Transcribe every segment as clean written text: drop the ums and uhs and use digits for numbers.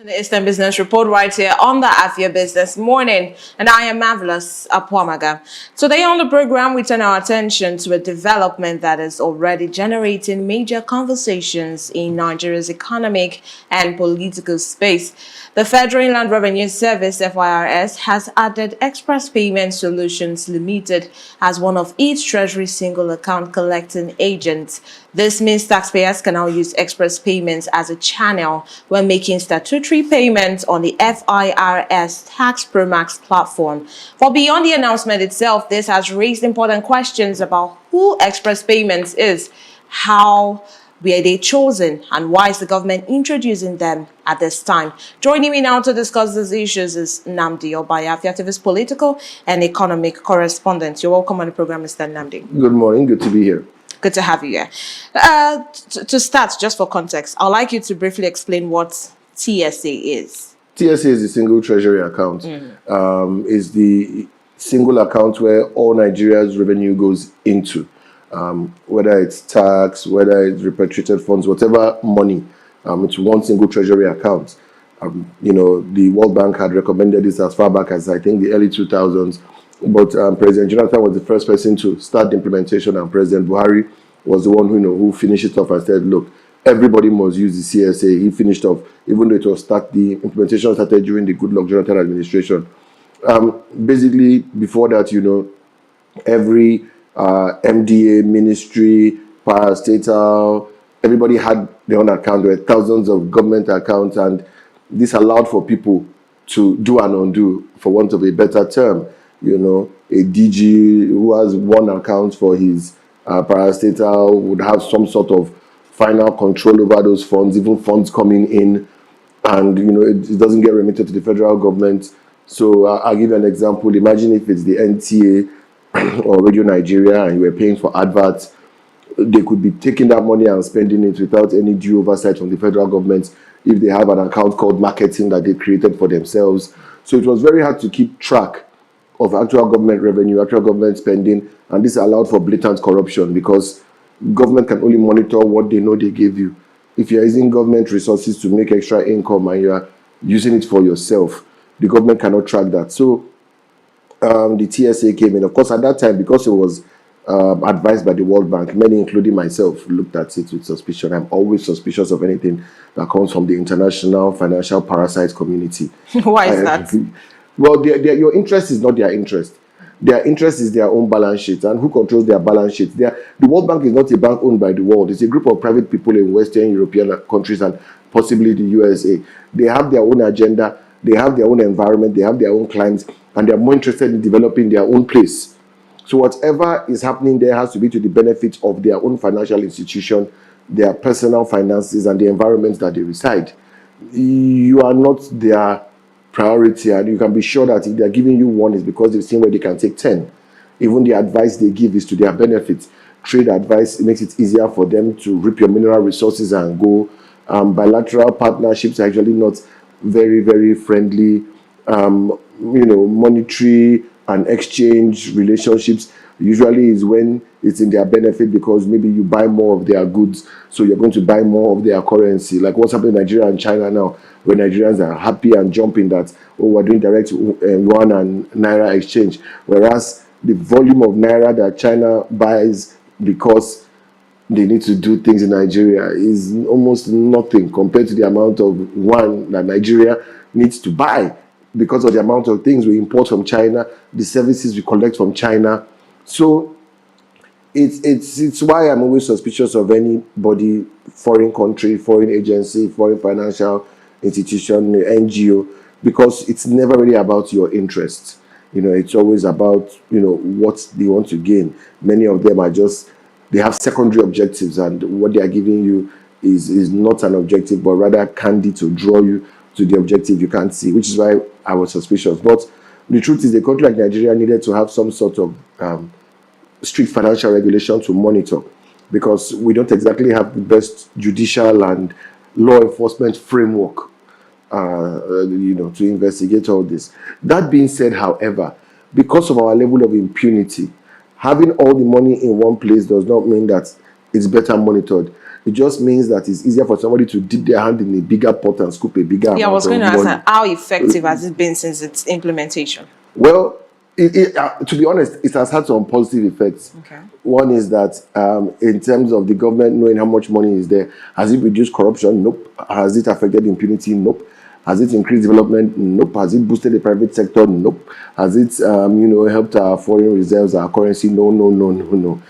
The Eastern Business Report right here on the Afia Business Morning, and I am Marvelous Apwamaga. Today on the program, we turn our attention to a development that is already generating major conversations in Nigeria's economic and political space. The Federal Inland Revenue Service (FIRS) has added Xpress Payments Solutions Limited as one of its Treasury single account collecting agents. This means taxpayers can now use Xpress Payments as a channel when making statutory payments on the FIRS TaxPro Max platform. For beyond the announcement itself, this has raised important questions about who Xpress Payments is, how were they chosen, and why is the government introducing them at this time? Joining me now to discuss these issues is Nnamdi Obanya, Afia TV's political and economic correspondent. You're welcome on the program, Mr. Nnamdi. Good morning. Good to be here. Good to have you here. To start, just for context, I'd like you to briefly explain what TSA is. TSA is the single treasury account. Is the single account where all Nigeria's revenue goes into, whether it's tax, whether it's repatriated funds, whatever money. It's one single treasury account. The World Bank had recommended this as far back as I think the early 2000s. But President Jonathan was the first person to start the implementation, and President Buhari was the one who finished it off and said, look, everybody must use the CSA. He finished off, even though the implementation started during the Goodluck Jonathan administration. Basically, before that, every MDA, ministry, parastatal, everybody had their own account. There were thousands of government accounts, and this allowed for people to do and undo, for want of a better term. A DG who has one account for his parastatal would have some sort of final control over those funds, even funds coming in, and it doesn't get remitted to the federal government. So I'll give you an example. Imagine if it's the NTA or Radio Nigeria and you were paying for adverts. They could be taking that money and spending it without any due oversight from the federal government if they have an account called marketing that they created for themselves. So it was very hard to keep track of actual government revenue, actual government spending, and this allowed for blatant corruption because government can only monitor what they know they gave you. If you're using government resources to make extra income and you're using it for yourself, the government cannot track that. So the TSA came in. Of course, at that time, because it was advised by the World Bank, many, including myself, looked at it with suspicion. I'm always suspicious of anything that comes from the international financial parasite community. Why is that? Well, your interest is not their interest. Their interest is their own balance sheet. And who controls their balance sheet? The World Bank is not a bank owned by the world. It's a group of private people in Western European countries and possibly the USA. They have their own agenda. They have their own environment. They have their own clients. And they're more interested in developing their own place. So whatever is happening there has to be to the benefit of their own financial institution, their personal finances, and the environments that they reside. You are not their priority, and you can be sure that if they're giving you one, is because they've seen where they can take 10. Even the advice they give is to their benefit. Trade advice, it makes it easier for them to reap your mineral resources and go. Bilateral partnerships are actually not very, very friendly. Monetary and exchange relationships usually is when it's in their benefit because maybe you buy more of their goods, so you're going to buy more of their currency. Like what's happening in Nigeria and China now, where Nigerians are happy and jumping that, we're doing direct yuan and naira exchange, whereas the volume of naira that China buys because they need to do things in Nigeria is almost nothing compared to the amount of yuan that Nigeria needs to buy because of the amount of things we import from China, the services we collect from China. So it's why I'm always suspicious of anybody, foreign country, foreign agency, foreign financial institution, NGO, because it's never really about your interests. It's always about what they want to gain. Many of them are they have secondary objectives, and what they are giving you is not an objective, but rather candy to draw you to the objective you can't see, which is why I was suspicious. But the truth is, a country like Nigeria needed to have some sort of strict financial regulation to monitor, because we don't exactly have the best judicial and law enforcement framework to investigate all this. That being said, however, because of our level of impunity, having all the money in one place does not mean that it's better monitored. It just means that it's easier for somebody to dip their hand in a bigger pot and scoop a bigger Yeah, I amount was going to of ask money. how effective has it been since its implementation? Well, to be honest, it has had some positive effects. Okay. One is that in terms of the government knowing how much money is there, has it reduced corruption? Nope. Has it affected impunity? Nope. Has it increased development? Nope. Has it boosted the private sector? Nope. Has it, helped our foreign reserves, our currency? No, no, no, no, no.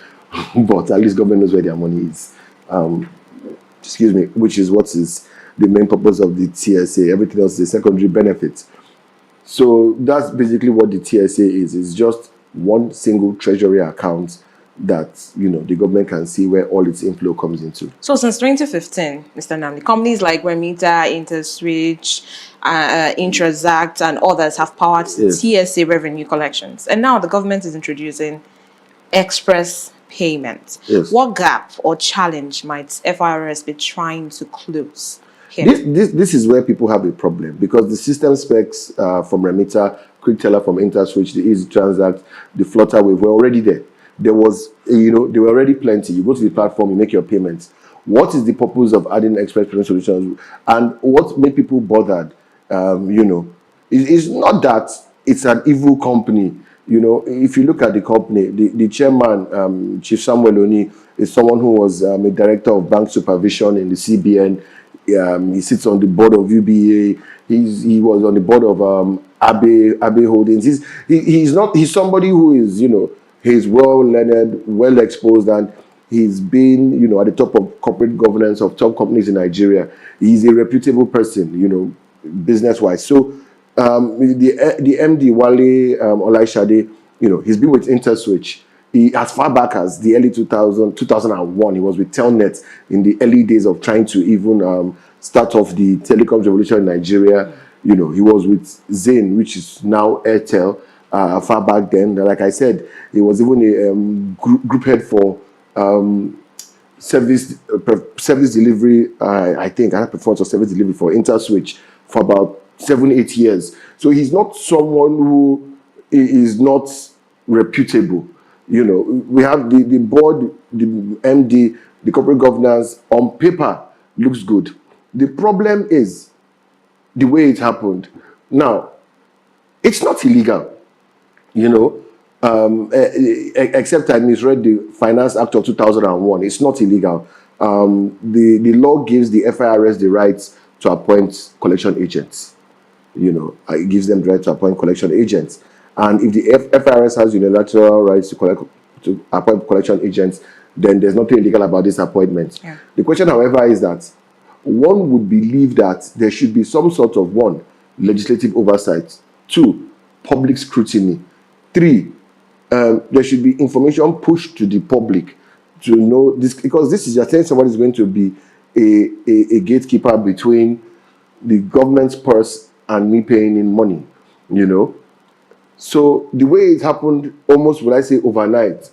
But at least government knows where their money is. Which is what is the main purpose of the TSA. Everything else is a secondary benefit. So that's basically what the TSA is. It's just one single treasury account that the government can see where all its inflow comes into. So since 2015, Mr. Nnamdi, companies like Remitter, InterSwitch, Intransact, and others have powered TSA revenue collections. And now the government is introducing Xpress Payments. Yes. What gap or challenge might FIRS be trying to close here? This is where people have a problem, because the system specs from Remitter, Quick Teller from InterSwitch, the Easy Transact, the Flutterwave were already there. There was, there were already plenty. You go to the platform, you make your payments. What is the purpose of adding Express Payment Solutions? And what made people bothered, is not that it's an evil company. If you look at the company, the chairman, Chief Samuel Oni, is someone who was a director of bank supervision in the CBN. He sits on the board of UBA. He was on the board of Abe Holdings. He's somebody who is, he's well learned, well exposed, and he's been, at the top of corporate governance of top companies in Nigeria. He's a reputable person, business wise. So the MD Wale Olaishade, he's been with InterSwitch. As far back as the early 2001, he was with Telnet in the early days of trying to even start off the telecoms revolution in Nigeria. He was with Zain, which is now Airtel, far back then. Like I said, he was even a group head for service delivery, I think, performance of service delivery for InterSwitch for about 7-8 years. So he's not someone who is not reputable. We have the board, the MD, the corporate governance on paper looks good. The problem is the way it happened. Now, it's not illegal, except I misread the Finance Act of 2001. It's not illegal. The law gives the FIRS the rights to appoint collection agents. It gives them the right to appoint collection agents. And if the FIRS has unilateral rights to appoint collection agents, then there's nothing illegal about this appointment. Yeah. The question, however, is that one would believe that there should be some sort of, 1, legislative oversight, 2, public scrutiny, 3, there should be information pushed to the public to know this, because this is just saying somebody is going to be a gatekeeper between the government's purse and me paying in money, So the way it happened, almost, would I say, overnight,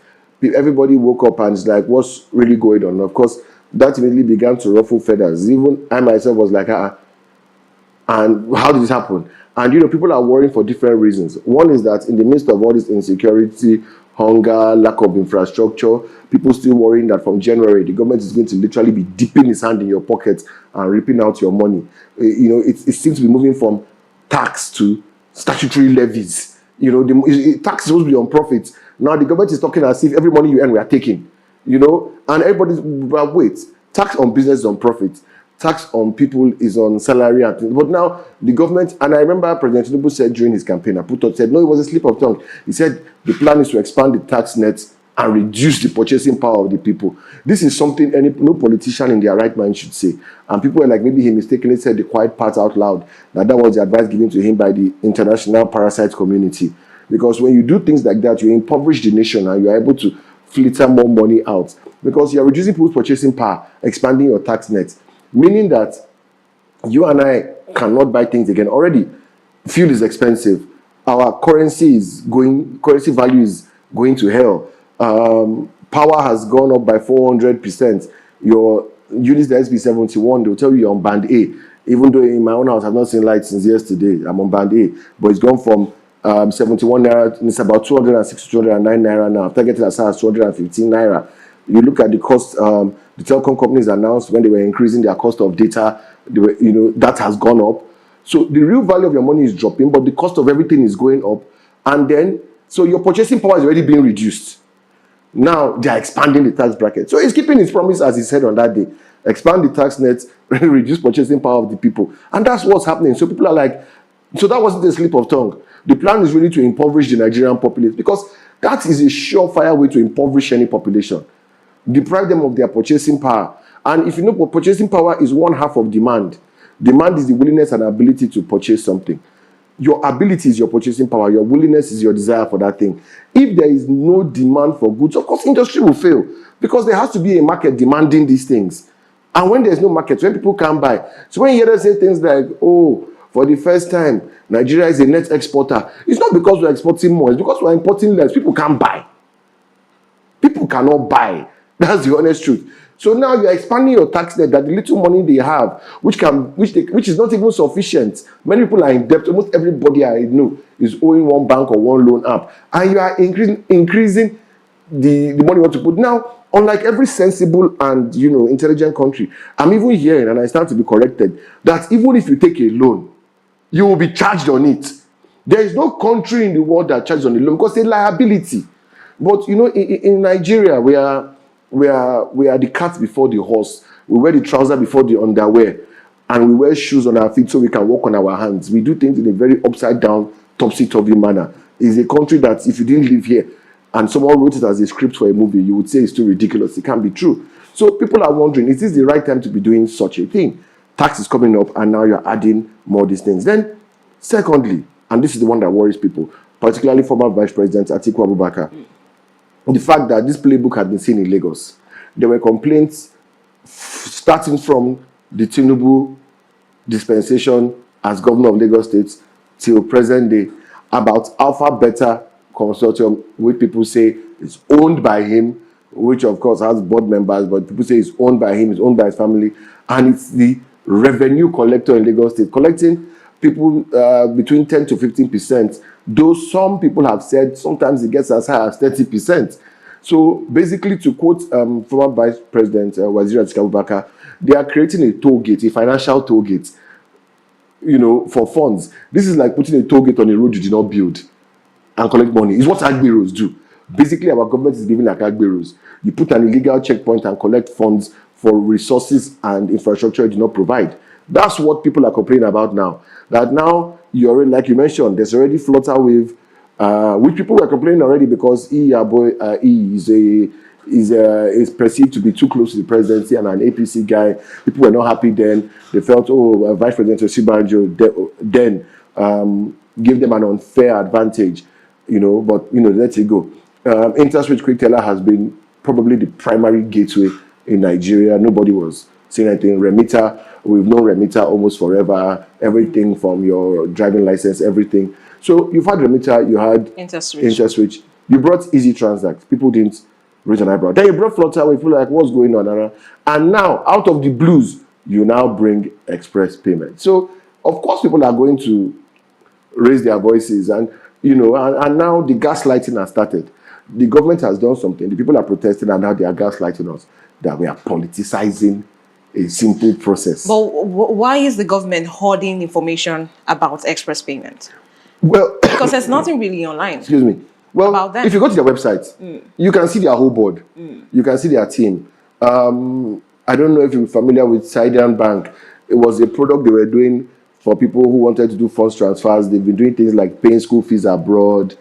everybody woke up and it's like, what's really going on? Of course, that immediately began to ruffle feathers. Even I myself was like, and how did this happen? And, people are worrying for different reasons. One is that in the midst of all this insecurity, hunger, lack of infrastructure, people still worrying that from January, the government is going to literally be dipping its hand in your pocket and ripping out your money. It seems to be moving from tax to statutory levies. Tax is supposed to be on profit. Now the government is talking as if every money you earn, we are taking. And everybody's, but wait, tax on business is on profit. Tax on people is on salary. But now the government, and I remember President Tinubu said during his campaign, said, no, it was a slip of tongue. He said the plan is to expand the tax net and reduce the purchasing power of the people. This is something no politician in their right mind should say. And people were like, maybe he mistakenly said the quiet part out loud, that was the advice given to him by the international parasite community. Because when you do things like that, you impoverish the nation and you are able to filter more money out. Because you are reducing people's purchasing power, expanding your tax net. Meaning that you and I cannot buy things again. Already, fuel is expensive. Our currency value is going to hell. Power has gone up by 400%. Your units, the SP71, they'll tell you you're on band A. Even though in my own house, I've not seen light since yesterday. I'm on band A. But it's gone from 71 naira, and it's about 206, 209 naira now. After getting as high as 215 naira. You look at the cost, the telecom companies announced when they were increasing their cost of data, that has gone up. So the real value of your money is dropping, but the cost of everything is going up. And then, so your purchasing power is already being reduced. Now they are expanding the tax bracket. So he's keeping his promise, as he said on that day. Expand the tax net, reduce purchasing power of the people. And that's what's happening. So people are like, so that wasn't a slip of tongue. The plan is really to impoverish the Nigerian populace, because that is a surefire way to impoverish any population. Deprive them of their purchasing power. And if you know what purchasing power is, one half of demand. Demand is the willingness and ability to purchase something. Your ability is your purchasing power. Your willingness is your desire for that thing. If there is no demand for goods, of course, industry will fail, because there has to be a market demanding these things. And when there's no market, when people can't buy. So when you hear them say things like, oh, for the first time, Nigeria is a net exporter, it's not because we're exporting more, it's because we're importing less. People can't buy. People cannot buy. That's the honest truth. So now you're expanding your tax net, that the little money they have, which is not even sufficient. Many people are in debt. Almost everybody I know is owing one bank or one loan app. And you are increasing the money you want to put. Now, unlike every sensible and intelligent country, I'm even hearing, and I stand to be corrected, that even if you take a loan, you will be charged on it. There is no country in the world that charges on a loan, because it's a liability. But in Nigeria, we are the cat before the horse. We wear the trouser before the underwear, and we wear shoes on our feet so we can walk on our hands. We do things in a very upside down, topsy-turvy manner. It's a country that if you didn't live here and someone wrote it as a script for a movie, you would say it's too ridiculous. It can't be true. So people are wondering, is this the right time to be doing such a thing? Tax is coming up, and now you're adding more of these things. Then, secondly, and this is the one that worries people, particularly former Vice President Atiku Abubakar, the fact that this playbook had been seen in Lagos. There were complaints starting from the Tinubu dispensation as governor of Lagos State till present day about Alpha Beta Consortium, which people say is owned by him, which of course has board members, but people say it's owned by him, it's owned by his family, and it's the revenue collector in Lagos State, collecting people between 10 to 15%, though some people have said sometimes it gets as high as 30%. So basically, to quote former Vice President Waziri Atiku Abubakar, they are creating a toll gate, a financial toll gate, for funds. This is like putting a toll gate on a road you did not build and collect money. It's what Agberos do. Basically, our government is giving like Agberos. You put an illegal checkpoint and collect funds for resources and infrastructure you do not provide. That's what people are complaining about now. That now, like you mentioned, there's already Flutter Wave, which people were complaining already because is perceived to be too close to the presidency and an APC guy. People were not happy then. They felt, Vice President Osibanjo then gave them an unfair advantage, but let it go. Interest rate quick teller has been probably the primary gateway in Nigeria. Nobody was saying anything. Remitter, we've known Remitter almost forever. Everything from your driving license, everything. So you've had Remitter, you had Interswitch. You brought Easy Transact. People didn't raise an eyebrow. Then you brought Flutter, where people are like, what's going on? And now, out of the blues, you now bring Xpress Payments. So, of course, people are going to raise their voices. And, and now the gaslighting has started. The government has done something. The people are protesting, and now they are gaslighting us that we are politicizing a simple process. But why is the government hoarding information about Xpress Payment? Well, because there's nothing really online. Excuse me. Well, about them. If you go to their website, you can see their whole board. You can see their team. I don't know if you're familiar with Sidian Bank. It was a product they were doing for people who wanted to do funds transfers. They've been doing things like paying school fees abroad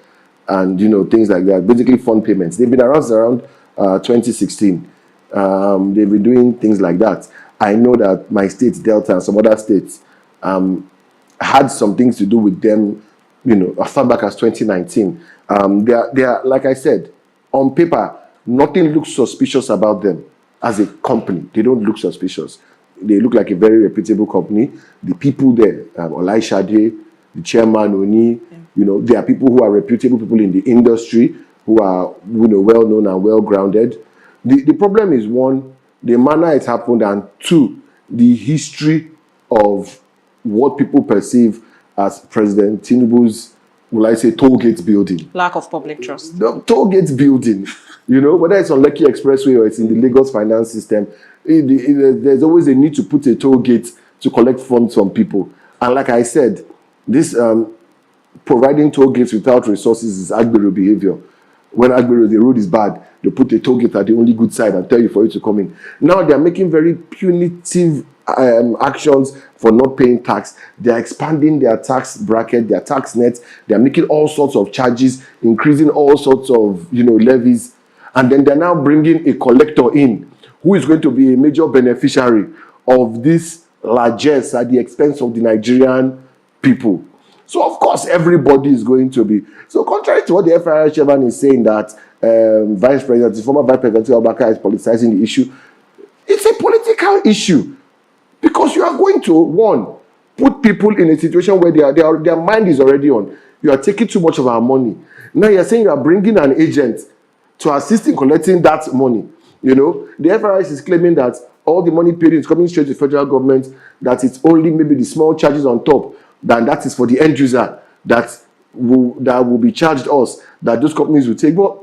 and, things like that. Basically, fund payments. They've been around 2016. They've been doing things like that. I know that my state, Delta, and some other states had some things to do with them, as far back as 2019. They are, like I said, on paper, nothing looks suspicious about them as a company. They don't look suspicious. They look like a very reputable company. The people there, Olai Shade, the chairman, Oni, they are people who are reputable people in the industry, who are, well known and well grounded. The problem is, one, the manner it happened, and two, the history of what people perceive as President Tinubu's will I say, toll gate building. Lack of public trust. The toll gate building, whether it's on Lekki Expressway or it's in the Lagos finance system, there's always a need to put a toll gate to collect funds from people. And like I said, this providing toll gates without resources is Agbero behavior. When Agbero, the road is bad, they put a toll gate at the only good side and tell you for you to come in. Now they're making very punitive actions for not paying tax. They're expanding their tax bracket, their tax net. They're making all sorts of charges, increasing all sorts of levies, and then they're now bringing a collector in who is going to be a major beneficiary of this largesse at the expense of the Nigerian people. So of course everybody is going to be. So contrary to what the FIRS chairman is saying, that the former Vice President Obaka is politicizing the issue, it's a political issue. Because you are going to, one, put people in a situation where their mind is already on. You are taking too much of our money. Now you're saying you are bringing an agent to assist in collecting that money. The FIRS is claiming that all the money paid is coming straight to the federal government, that it's only maybe the small charges on top, that is for the end user that will be charged us, that those companies will take. But,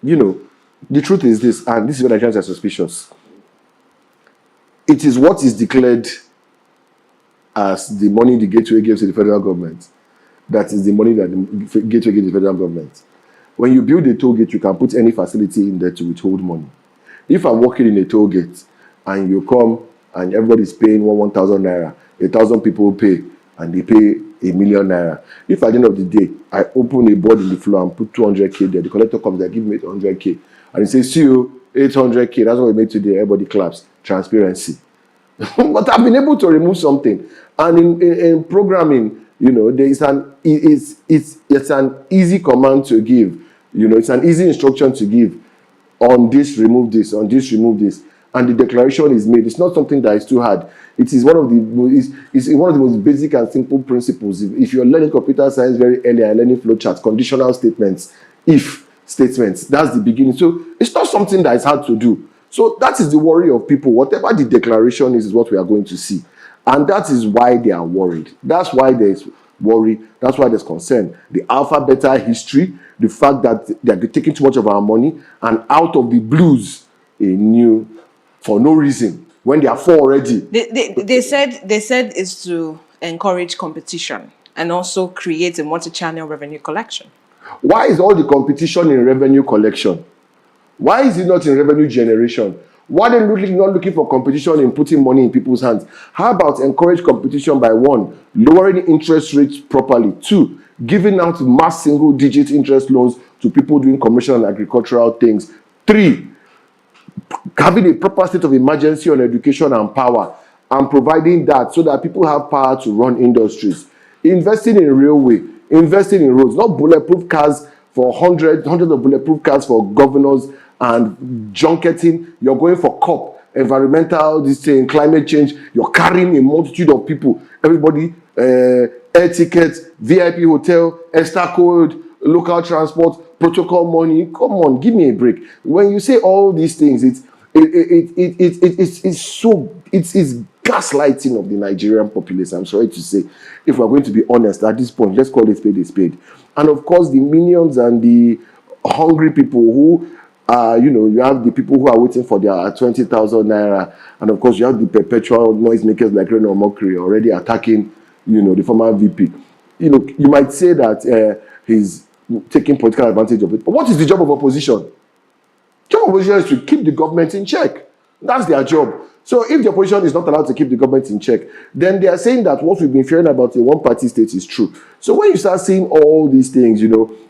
the truth is this, and this is where Nigerians are suspicious. It is what is declared as the money the gateway gives to the federal government. That is the money that the gateway gives to the federal government. When you build a toll gate, you can put any facility in there to withhold money. If I'm working in a toll gate and you come and everybody's paying 1,000 naira, 1,000 people pay and they pay 1,000,000 naira. If at the end of the day, I open a board in the floor and put 200k there, the collector comes there, give me 800k, and he says, see you, 800k, that's what we made today, everybody claps. Transparency. But I've been able to remove something. And in programming, there is it's an easy command to give. It's an easy instruction to give. On this, remove this. On this, remove this. And the declaration is made. It's not something that is too hard. It is one of the most basic and simple principles. If you're learning computer science very early and learning flowcharts, conditional statements, if statements, that's the beginning. So it's not something that is hard to do. So that is the worry of people. Whatever the declaration is what we are going to see. And that is why they are worried. That's why there is worry. That's why there's concern. The alpha beta history, the fact that they are taking too much of our money, and out of the blues, a new, for no reason, when they are full already. They said it's to encourage competition and also create a multi-channel revenue collection. Why is all the competition in revenue collection? Why is it not in revenue generation? Why are they not looking for competition in putting money in people's hands? How about encourage competition by, one, lowering interest rates properly, two, giving out mass single-digit interest loans to people doing commercial and agricultural things, three, having a proper state of emergency on education and power and providing that so that people have power to run industries, investing in railway, investing in roads, not bulletproof cars for hundreds of bulletproof cars for governors and junketing. You're going for COP, environmental, this thing, climate change. You're carrying a multitude of people. Everybody, air tickets, VIP hotel, ESTA code, local transport, protocol money. Come on, give me a break. When you say all these things, it's gaslighting of the Nigerian populace. I'm sorry to say, if we're going to be honest at this point, let's call it spade a spade. And of course, the minions and the hungry people who you have the people who are waiting for their 20,000 naira, and of course you have the perpetual noisemakers like Reno Mokri already attacking, the former VP. You might say that he's taking political advantage of it. But what is the job of opposition? The job of opposition is to keep the government in check. That's their job. So if the opposition is not allowed to keep the government in check, then they are saying that what we've been fearing about a one-party state is true. So when you start seeing all these things,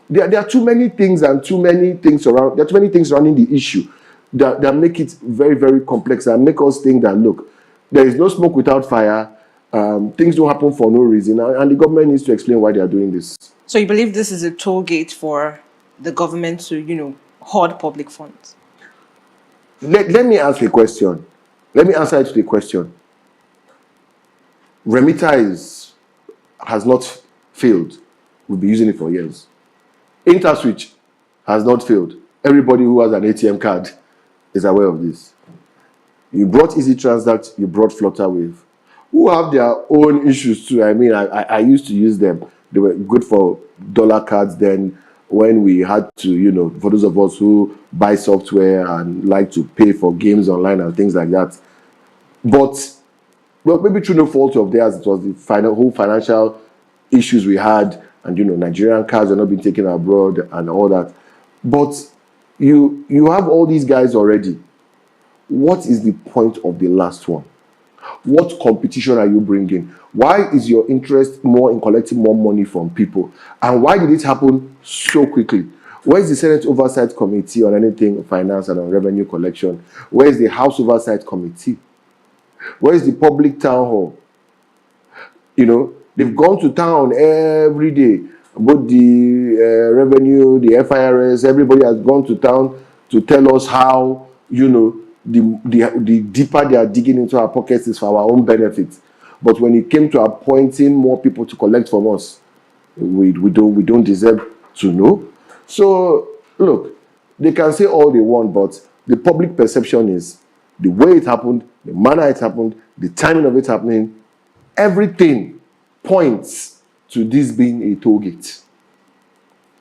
there are too many things and too many things around. There are too many things surrounding the issue that make it very, very complex and make us think that, look, there is no smoke without fire. Things don't happen for no reason, and the government needs to explain why they are doing this. So you believe this is a toll gate for the government to, hoard public funds? Let me ask a question. Let me answer it to the question. Remittance has not failed. We've been using it for years. InterSwitch has not failed. Everybody who has an ATM card is aware of this. You brought Easy Transact, you brought Flutterwave, who have their own issues too. I mean, I used to use them. They were good for dollar cards then, when we had to, for those of us who buy software and like to pay for games online and things like that. But, well, maybe through no fault of theirs, it was the whole financial issues we had, and Nigerian cards are not being taken abroad and all that. But you have all these guys already. What is the point of the last one? What competition are you bringing? Why is your interest more in collecting more money from people? And why did it happen so quickly? Where is the Senate Oversight Committee on anything finance and on revenue collection? Where is the House Oversight Committee? Where is the public town hall? They've gone to town every day. Both the revenue, the FIRS, everybody has gone to town to tell us how, the deeper they are digging into our pockets is for our own benefit. But when it came to appointing more people to collect from us, we don't deserve to know. So look, they can say all they want, but the public perception is the way it happened, the manner it happened, the timing of it happening, everything points to this being a toll gate.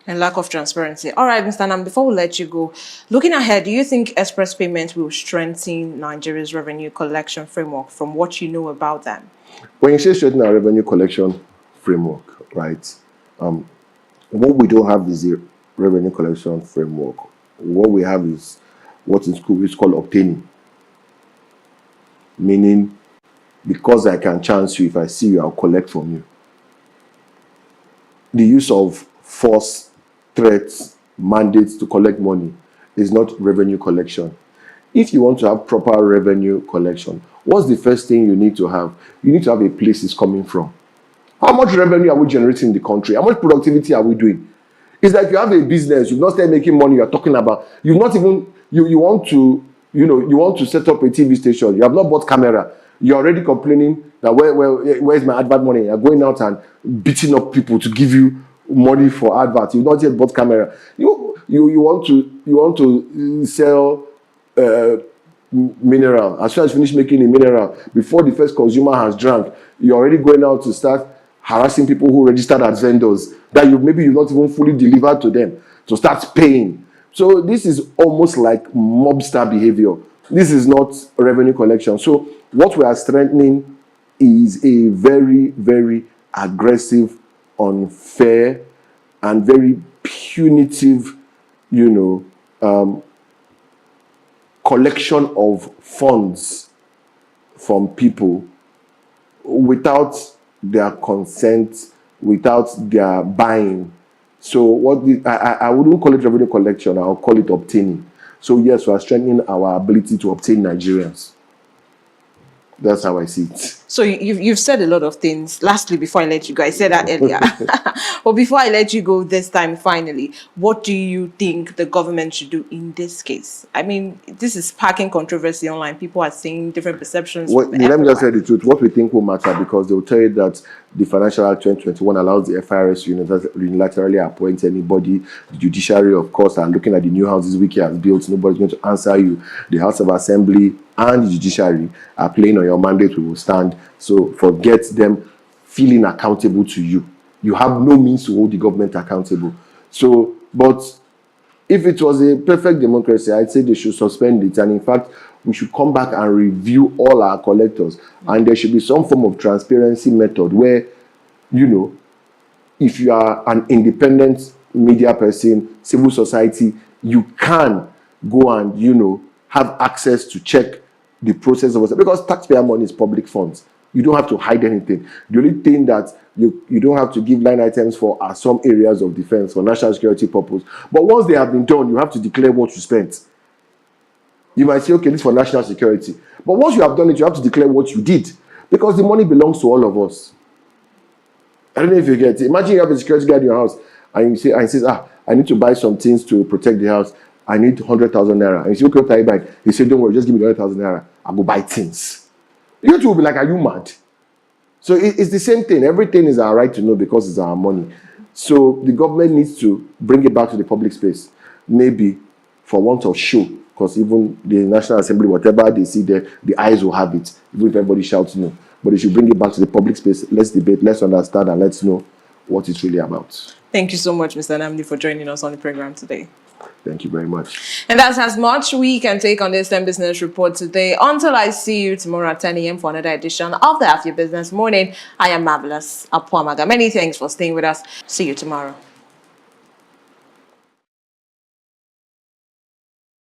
And lack of transparency. All right, Mr. Nnamdi, before we let you go, looking ahead, do you think Xpress Payments will strengthen Nigeria's revenue collection framework from what you know about them? When you say strengthen our revenue collection framework, right, what we don't have is a revenue collection framework. What we have is what in school is called obtaining. Meaning, because I can chance you, if I see you, I'll collect from you. The use of force, threats, mandates to collect money is not revenue collection. If you want to have proper revenue collection, what's the first thing you need to have? You need to have a place it's coming from. How much revenue are we generating in the country? How much productivity are we doing? It's like you have a business, you've not started making money, you're talking about, you've not even, you want to set up a TV station, you have not bought camera, you're already complaining that where's my advert money? You're going out and beating up people to give you money for adverts. You've not yet bought camera. You want to sell mineral. As soon as you finish making a mineral, before the first consumer has drank, you're already going out to start harassing people who registered as vendors that maybe you've not even fully delivered to them, to start paying. So this is almost like mobster behavior. This is not revenue collection. So what we are strengthening is a very, very aggressive, unfair, and very punitive, collection of funds from people without their consent, without their buying. So I wouldn't call it revenue collection, I'll call it obtaining. So yes, we are strengthening our ability to obtain Nigerians. That's how I see it. So you've said a lot of things. Lastly, before I let you go, I said that earlier. But before I let you go this time, finally, what do you think the government should do in this case? I mean, this is sparking controversy online. People are saying different perceptions. Let me just say the truth. What we think will matter, because they will tell you that the Financial Act 2021 allows the FIRS to unilaterally appoint anybody. The judiciary, of course, are looking at the new houses Wiki has built. Nobody's going to answer you. The House of Assembly and the judiciary are playing on your mandate. We will stand. So forget them feeling accountable to you. You have no means to hold the government accountable. So, but if it was a perfect democracy, I'd say they should suspend it. And in fact, we should come back and review all our collectors. And there should be some form of transparency method where, if you are an independent media person, civil society, you can go and, have access to check the process of it. Because taxpayer money is public funds. You don't have to hide anything. The only thing that you don't have to give line items for are some areas of defense for national security purpose. But once they have been done, you have to declare what you spent. You might say, okay, this is for national security. But once you have done it, you have to declare what you did. Because the money belongs to all of us. I don't know if you get it. Imagine you have a security guard in your house and he says, I need to buy some things to protect the house. I need 100,000 naira. And you say, okay, what are you buying? He said, don't worry, just give me 100,000 naira. I'll go buy things. You two will be like, are you mad? So it's the same thing. Everything is our right to know because it's our money. So the government needs to bring it back to the public space. Maybe for want of show, because even the National Assembly, whatever they see there, the eyes will have it, even if everybody shouts no. But they should bring it back to the public space. Let's debate, let's understand, and let's know what it's really about. Thank you so much, Mr. Nnamdi, for joining us on the program today. Thank you very much. And that's as much we can take on this 10 Business Report today. Until I see you tomorrow at 10 a.m. for another edition of the Afia Business Morning, I am Marvelous Appoints. Many thanks for staying with us. See you tomorrow.